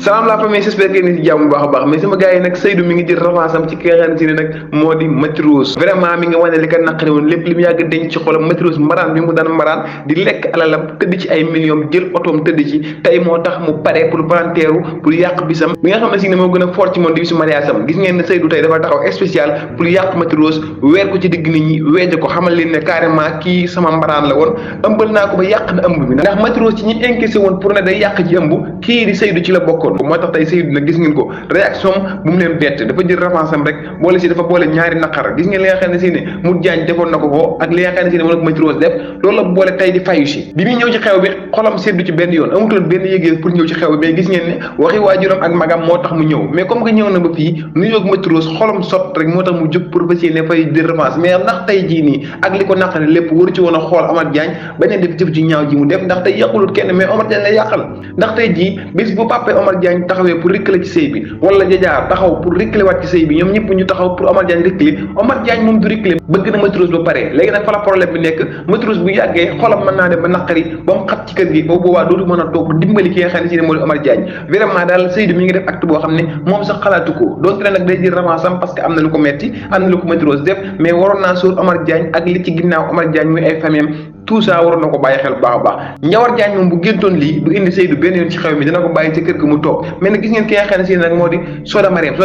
salaam la famille, j'espère que ni ci jàmm bu baax a baax mais sama gars yi nag Seydou mi ngi jël revanche am ci ki nga xamante ne nag moo di Matrose vraiment mi ngi wane li ko naqari woon lépp li mu yàgg denc ci xolam. Matrose mbaraan bi mu daan mbaraan di lekk alalam tëdd ci ay millions jël otoom tëdd ci tey moo tax mu pare pour volontaire pour yàq bisam bi nga xam ne si ne moo gën a fort ci moom di bisu mariage am. Gis ngeen ne Seydou tey dafa taxaw spécial pour yàq Matrose weer ko ci digg nit ñi weeje ko xamal leen ne carrément kii sama mbaraan la woon ëmbal naa ko ba yàq na ëmb bi ndax Matrose ci ñi encaissé woon pour ne day yàq ci ëmb kii di Seydou ci la bokkoon. moo tax tey Seydou nag gis ngeen ko réaction bu mu leen bett dafa jël revanche am rek boole si dafa boole ñaari naqar. Gis ngeen li nga xam ne si ne mu jaañ defoon na ko ak li nga xam ne si ne moom la ko Matrose def loolu la boole tey di fayu si bi muy ñëw ci xew bi xolam seddu ci benn yoon amutoon benn yëgee pour ñëw ci xew bi mais gis ngeen ne waxi waajuram ak magam moo tax mu ñëw mais comme que ñëw na ba fii nuyoo ak Matrose xolam sot rek moo tax mu jóg pour fas yéene fay jël revanche. mais ndax tey jii nii ak li ko naqari lépp waru ci woon a xool Omar Diagne bañ a def jëf ji ñaaw ji mu def ndax tey yàqulut kenn mais Omar Diagne lay yàqal. ndax tey jii bis bu papa Omar Diagne taxawee pour récler ci sëy bi wala jajaar taxaw pour récler waat ci sëy bi ñoom ñëpp ñu taxaw pour Omar Diagne récler Omar Diagne moom du récler bëgg na Matrose ba pare léegi nag fa la problème bi nekk. Matrose bu yàggee xolam mën naa dem ba naqari ba mu xat ci kër gi ba boobaa dootu mën a toog dimbali ki nga xam ne si ne moo di Omar Diagne. Vraiment daal Seydou mi ngi def acte boo xam ne moom sax xalaatu ko donte ne nag day jël revanche am parce que am na lu ko metti am na lu ko Matrose def mais waroon naa sóor Omar Diagne ak li ci ginnaaw Omar Diagne muy ay famille tout ça waroon na ko bàyyi xel bu baax a baax. Njawar Diagne moom bu géntoon lii du indi Seydou benn yoon ci xew mi dina ko bàyyi ci kër ga mu toog mais nag gis ngeen ki nga xam ne si nag moo di Soda Mariam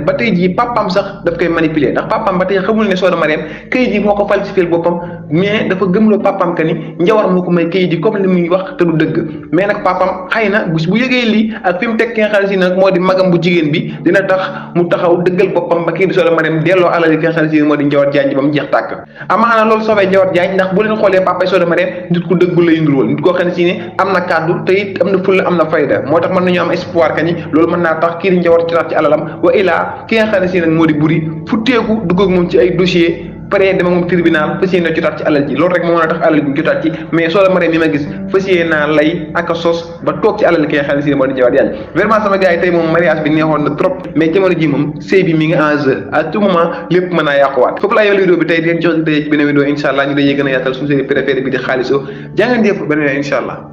ba tey jii papaam sax daf koy manipuler ndax papaam ba tey xamul ne Soda Mariam kayit yi moo ko falsifié boppam mais dafa gëmloo papaam que ni Njawar moo ko may kayit yi comme li muy wax te du dëgg. mais nag papaam xëy na bu yëgee lii ak fi mu teg ki nga xam ne si nag moo di magam bu jigéen bi dina tax mu taxaw dëggal boppam ba kii di Soda Mariam delloo alal yi ki nga xam ne si moo di Njawar Diagne ba mu jeex tàkk. amaana loolu soobee Njawar Diagne ndax bu leen xoolee papa Soda Mariam nit ku dëggu lay ndurool nit koo xam ne si ne am na kàddu te it am na fulla am na fayda moo tax mën nañu am espoir que ni loolu mën naa tax kii di Njawar ci tax ci alalam wa ilaa ki nga xam ne si nag moo di buri futteeku dugg ak moom ci ay dossier pare dama moom tribunal fas yéene jotaat ci alal ji loolu rek moo mën a tax alal ji jotaat ci mais Soda Mariam mi ma gis fas yéene naa lay ak a sos ba toog ci alal ki nga xam ne si ne moo di Njawar Diagne. Vraiment sama gars yi tey moom mariage bi neexoon na trop mais jamono ji moom sëy bi mi ngi en jeu à tout moment lépp mën naa yàquwaat. foofu laa yowal vidéo bi tey di leen jox ci beneen vidéo incha allah ñu dañuy gën a yaatal suñu série préférée bi di Xaaliso jaa ngeen jëf beneen incha allah.